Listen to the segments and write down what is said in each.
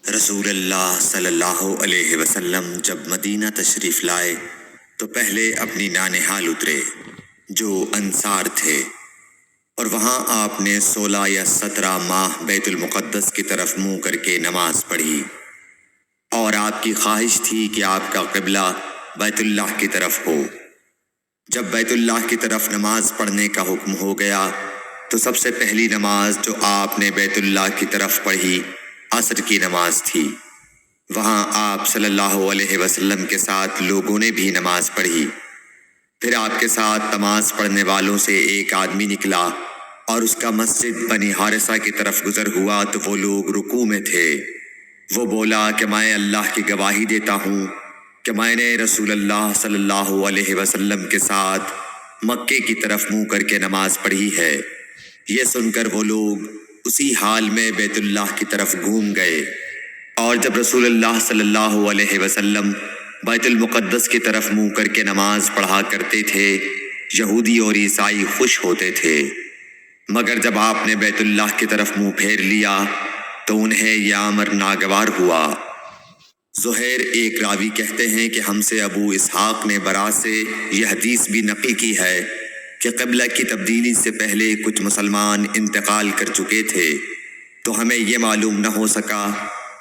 رسول اللہ صلی اللہ علیہ وسلم جب مدینہ تشریف لائے تو پہلے اپنی نانہال اترے جو انصار تھے، اور وہاں آپ نے 16 یا 17 ماہ بیت المقدس کی طرف منہ کر کے نماز پڑھی، اور آپ کی خواہش تھی کہ آپ کا قبلہ بیت اللہ کی طرف ہو۔ جب بیت اللہ کی طرف نماز پڑھنے کا حکم ہو گیا تو سب سے پہلی نماز جو آپ نے بیت اللہ کی طرف پڑھی عصر کی نماز تھی۔ وہاں آپ صلی اللہ علیہ وسلم کے ساتھ لوگوں نے بھی نماز پڑھی۔ پھر آپ کے ساتھ نماز پڑھنے والوں سے ایک آدمی نکلا اور اس کا مسجد بنی حارثہ کی طرف گزر ہوا تو وہ لوگ رکوع میں تھے۔ وہ بولا کہ میں اللہ کی گواہی دیتا ہوں کہ میں نے رسول اللہ صلی اللہ علیہ وسلم کے ساتھ مکے کی طرف منہ کر کے نماز پڑھی ہے۔ یہ سن کر وہ لوگ اسی حال میں بیت اللہ کی طرف گھوم گئے، اور جب رسول اللہ صلی اللہ علیہ وسلم بیت المقدس کی طرف منہ کر کے نماز پڑھا کرتے تھے، یہودی اور عیسائی خوش ہوتے تھے، مگر جب آپ نے بیت اللہ کی طرف منہ پھیر لیا تو انہیں یہ امر ناگوار ہوا۔ زہیر ایک راوی کہتے ہیں کہ ہم سے ابو اسحاق نے برا سے یہ حدیث بھی نقل کی ہے کہ قبلہ کی تبدیلی سے پہلے کچھ مسلمان انتقال کر چکے تھے، تو ہمیں یہ معلوم نہ ہو سکا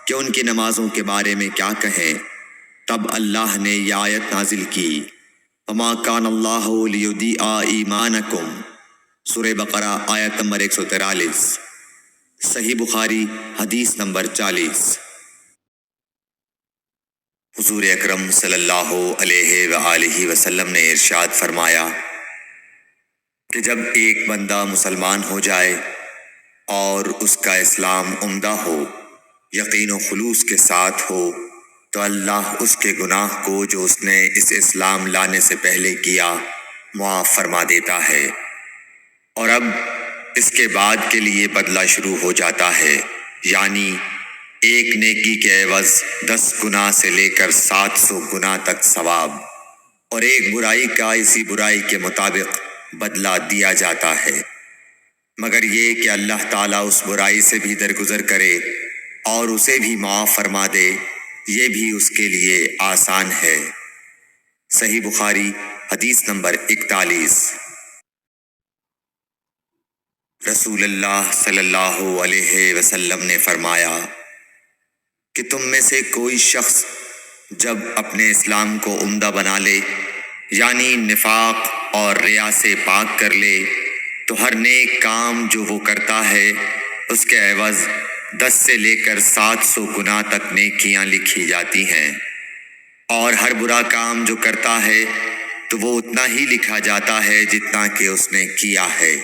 کہ ان کی نمازوں کے بارے میں کیا کہیں۔ تب اللہ نے یہ آیت نازل کی، وَمَا كَانَ اللَّهُ لِيُضِيعَ إِيمَانَكُمْ، سورہ بقرہ آیت نمبر 143، صحیح بخاری حدیث نمبر 40۔ حضور اکرم صلی اللہ علیہ وآلہ وسلم نے ارشاد فرمایا کہ جب ایک بندہ مسلمان ہو جائے اور اس کا اسلام عمدہ ہو، یقین و خلوص کے ساتھ ہو، تو اللہ اس کے گناہ کو جو اس نے اس اسلام لانے سے پہلے کیا معاف فرما دیتا ہے، اور اب اس کے بعد کے لیے بدلہ شروع ہو جاتا ہے، یعنی ایک نیکی کے عوض 10 گناہ سے لے کر 700 گناہ تک ثواب، اور ایک برائی کا اسی برائی کے مطابق بدلہ دیا جاتا ہے، مگر یہ کہ اللہ تعالیٰ اس برائی سے بھی درگزر کرے اور اسے بھی معاف فرما دے، یہ بھی اس کے لیے آسان ہے۔ صحیح بخاری حدیث نمبر 41۔ رسول اللہ صلی اللہ علیہ وسلم نے فرمایا کہ تم میں سے کوئی شخص جب اپنے اسلام کو عمدہ بنا لے، یعنی نفاق اور ریا سے پاک کر لے، تو ہر نیک کام جو وہ کرتا ہے اس کے عوض 10 سے لے کر 700 گناہ تک نیکیاں لکھی جاتی ہیں، اور ہر برا کام جو کرتا ہے تو وہ اتنا ہی لکھا جاتا ہے جتنا کہ اس نے کیا ہے۔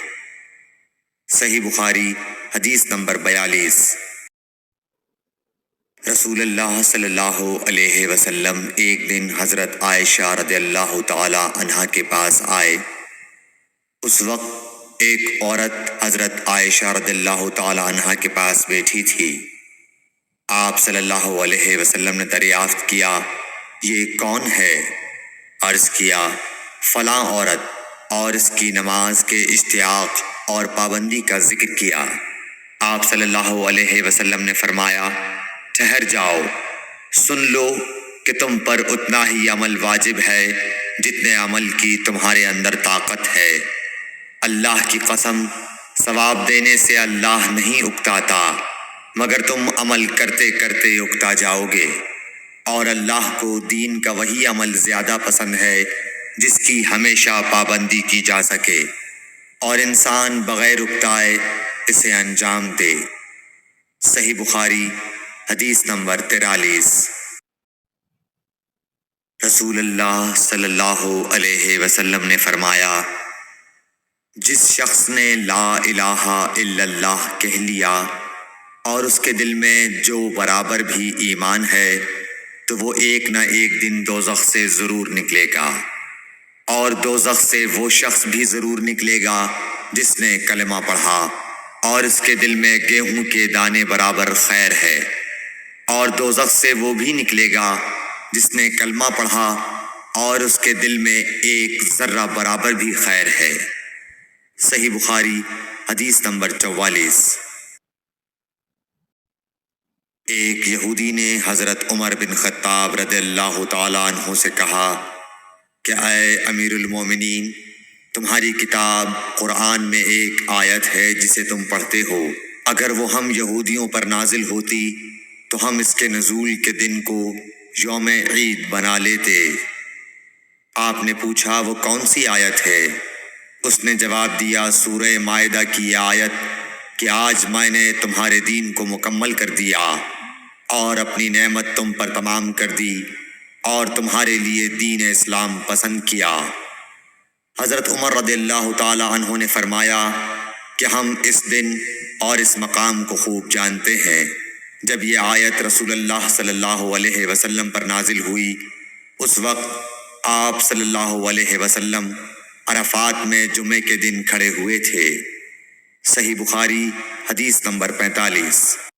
صحیح بخاری حدیث نمبر 42۔ رسول اللہ صلی اللہ علیہ وسلم ایک دن حضرت عائشہ رضی اللہ تعالی عنہا کے پاس آئے۔ اس وقت ایک عورت حضرت عائشہ رضی اللہ تعالی عنہا کے پاس بیٹھی تھی۔ آپ صلی اللہ علیہ وسلم نے دریافت کیا، یہ کون ہے؟ عرض کیا، فلاں عورت، اور اس کی نماز کے اشتیاق اور پابندی کا ذکر کیا۔ آپ صلی اللہ علیہ وسلم نے فرمایا، ٹھہر جاؤ، سن لو کہ تم پر اتنا ہی عمل واجب ہے جتنے عمل کی تمہارے اندر طاقت ہے۔ اللہ کی قسم، ثواب دینے سے اللہ نہیں اکتاتا، مگر تم عمل کرتے کرتے اکتا جاؤ گے، اور اللہ کو دین کا وہی عمل زیادہ پسند ہے جس کی ہمیشہ پابندی کی جا سکے، اور انسان بغیر اکتائے اسے انجام دے۔ صحیح بخاری حدیث نمبر 43۔ رسول اللہ صلی اللہ علیہ وسلم نے فرمایا، جس شخص نے لا الہ الا اللہ کہہ لیا اور اس کے دل میں جو برابر بھی ایمان ہے، تو وہ ایک نہ ایک دن دوزخ سے ضرور نکلے گا، اور دوزخ سے وہ شخص بھی ضرور نکلے گا جس نے کلمہ پڑھا اور اس کے دل میں گیہوں کے دانے برابر خیر ہے، اور دوزخ سے وہ بھی نکلے گا جس نے کلمہ پڑھا اور اس کے دل میں ایک ذرہ برابر بھی خیر ہے۔ صحیح بخاری حدیث نمبر 44۔ ایک یہودی نے حضرت عمر بن خطاب رضی اللہ تعالیٰ عنہ سے کہا کہ اے امیر المومنین، تمہاری کتاب قرآن میں ایک آیت ہے جسے تم پڑھتے ہو، اگر وہ ہم یہودیوں پر نازل ہوتی تو ہم اس کے نزول کے دن کو یوم عید بنا لیتے۔ آپ نے پوچھا وہ کون سی آیت ہے؟ اس نے جواب دیا سورہ مائدہ کی یہ آیت کہ آج میں نے تمہارے دین کو مکمل کر دیا اور اپنی نعمت تم پر تمام کر دی اور تمہارے لیے دین اسلام پسند کیا۔ حضرت عمر رضی اللہ تعالی عنہ نے فرمایا کہ ہم اس دن اور اس مقام کو خوب جانتے ہیں۔ جب یہ آیت رسول اللہ صلی اللہ علیہ وسلم پر نازل ہوئی، اس وقت آپ صلی اللہ علیہ وسلم عرفات میں جمعے کے دن کھڑے ہوئے تھے۔ صحیح بخاری حدیث نمبر 45۔